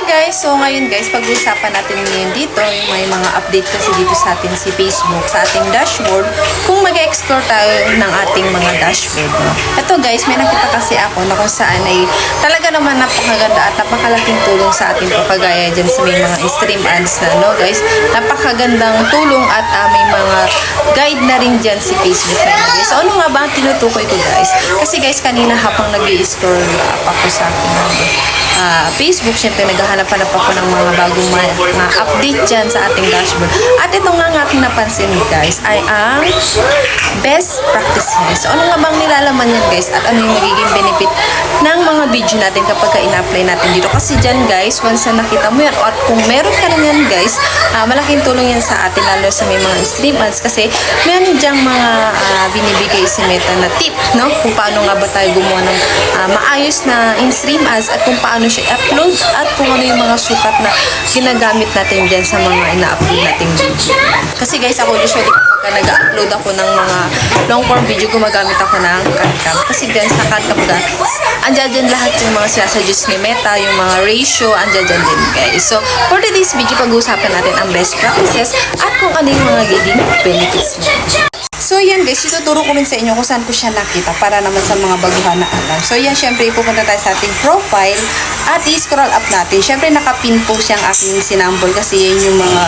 guys, so ngayon guys, pag-uusapan natin ngayon dito, yung may mga update kasi dito sa atin si Facebook, sa ating dashboard, kung mag-explore tayo ng ating mga dashboard. No? Ito guys, may nakita kasi ako na kung saan ay talaga naman napakaganda at napakalaking tulong sa atin po, kagaya dyan sa may mga stream ads na, no guys, napakagandang tulong at may mga guide na rin dyan si Facebook na guys. So ano nga ba ang tinutukoy ko guys? Kasi guys, kanina habang nag-i-scroll up ako sa aking Facebook, syempre naghahanap-hanap ako ng mga bagong mga update dyan sa ating dashboard. At ito nga aking napansin guys ay ang best practices. So, ano nga bang nilalaman yan guys at ano yung magiging benefit ng mga video natin kapag ina-apply natin dito. Kasi dyan guys, once na nakita mo yan at kung meron ka rin yan guys, malaking tulong yan sa atin lalo sa may mga stream ads kasi meron dyang mga binibigay si Meta na tip, no? Kung paano nga ba tayo gumawa ng maayos na in-stream ads at kung paano siya upload at kung ano yung mga sukat na ginagamit natin dyan sa mga ina-upload nating video. Kasi guys, ako usually kapag nag-upload ako ng mga long form video, gumagamit ako ng CapCut. Kasi guys, sa CapCut guys, andyan dyan lahat yung mga sinasuggest ni Meta, yung mga ratio, andyan dyan din guys. So, for today's video, pag-uusapan natin ang best practices at kung ano yung mga giging benefits niya. So, yan guys, ituturo ko rin sa inyo kung saan ko siya nakita para naman sa mga baguhan na alam. So, yan, syempre, pupunta tayo sa ating profile at i-scroll up natin. Syempre, nakapin po siyang aking sinambol kasi yan yung mga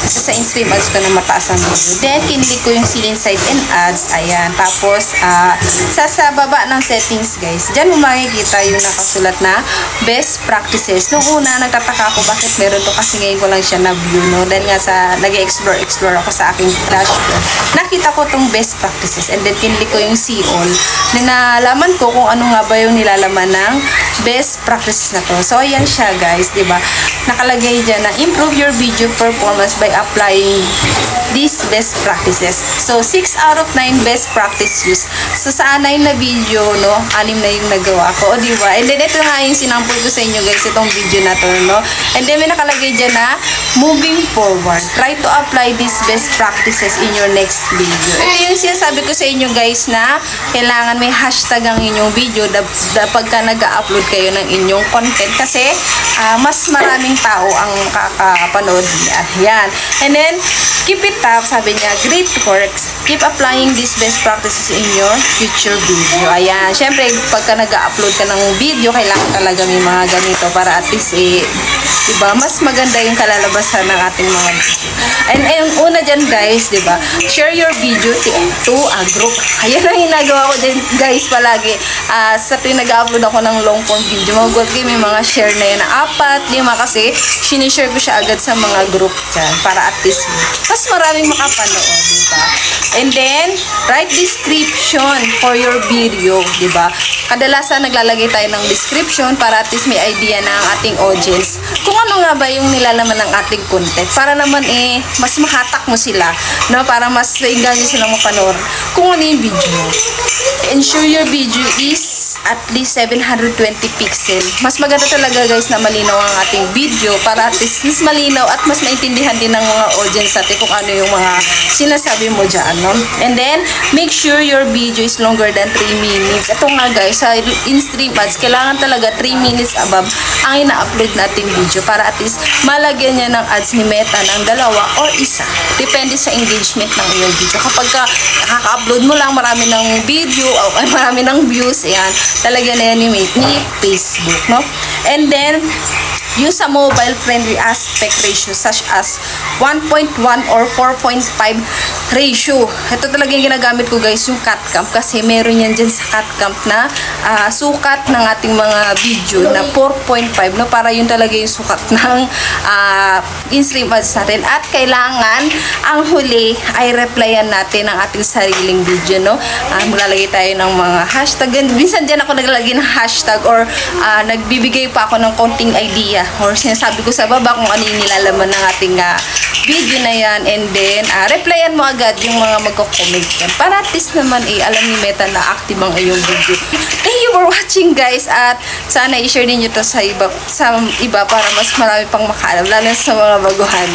kasi sa in-stream ads ko na mataas ang video. Then, kinilig ko yung see inside and ads. Ayan. Tapos, sa baba ng settings, guys. Diyan mo makikita yung nakasulat na best practices. Nung una, nagtataka ako bakit meron to kasi ngayon ko lang siya na-view, no? Dahil nga sa nag-explore ako sa aking dashboard. Nakita ko tong best practices and then kinilig ko yung see all na nalaman ko kung ano nga ba yung nilalaman ng best practices na to. So, ayan siya guys, diba? Nakalagay dyan na improve your video performance by applying these best practices. So, 6 out of 9 best practice use. So, sa 9 na video, no, 6 na yung nagawa ko. O, diba? And then, ito nga yung sinample ko sa inyo guys, itong video na to, no? And then, may nakalagay dyan na moving forward. Try to apply these best practices in your next video. Ito yung sinasabi ko sa inyo guys na kailangan may hashtag ang inyong video pagka nag-upload kayo ng inyong content kasi mas maraming tao ang kakapanood niya. Yan. And then, keep it up. Sabi niya, great works. Keep applying these best practices in your future video. Ayan. Siyempre, pagka nag-upload ka ng video, kailangan talaga may mga ganito para at least diba, mas maganda yung kalalabasan ng ating mga video. And una dyan guys, diba, share your video to a group. Ayan ang ginagawa ko dyan guys palagi. Sa tuwing nag-upload ako ng long form video, mag-good may mga share na yan na 4, 5 kasi sinishare ko siya agad sa mga group dyan para at least mas maraming makapanood, diba? And then, write description for your video, diba? Kadalasan naglalagay tayo ng description para at least may idea na ang ating audience kung ano nga ba yung nilalaman ng ating content para naman mas mahatak mo sila, no? Para mas maingganyo sila mapanood kung ano yung video mo. Ensure your video is at least 720 pixel. Mas maganda talaga guys na malinaw ang ating video para at least mas malinaw at mas maintindihan din ng mga audience natin kung ano yung mga sinasabi mo dyan, no? And then, make sure your video is longer than 3 minutes. Ito nga guys, sa in-stream ads, kailangan talaga 3 minutes above ang ina-upload natin video para at least malagyan niya ng ads ni Meta ng 2 or 1. Depende sa engagement ng iyong video. Kapag nakaka-upload mo lang marami ng video o marami ng views, ayan, talaga na yan ni Facebook, no? And then, use a mobile-friendly aspect ratio such as 1.1 or 4.5 ratio. Ito talaga yung ginagamit ko guys, yung CapCut kasi meron yan dyan sa CapCut na sukat ng ating mga video na 4.5, no? Para yun talaga yung sukat ng in-stream ads natin. At kailangan ang huli ay replyan natin ang ating sariling video, no? Maglalagay tayo ng mga hashtag. Minsan dyan ako naglalagay ng hashtag or nagbibigay pa ako ng konting idea or sinasabi ko sa baba kung ano yung nilalaman ng ating video na yan, and then replyan mo agad yung mga magko-comment yan para at least naman alam ni Meta na active ang iyong video. Thank you for watching guys at sana i-share din nyo to sa iba para mas marami pang makaalam lalo sa mga baguhan.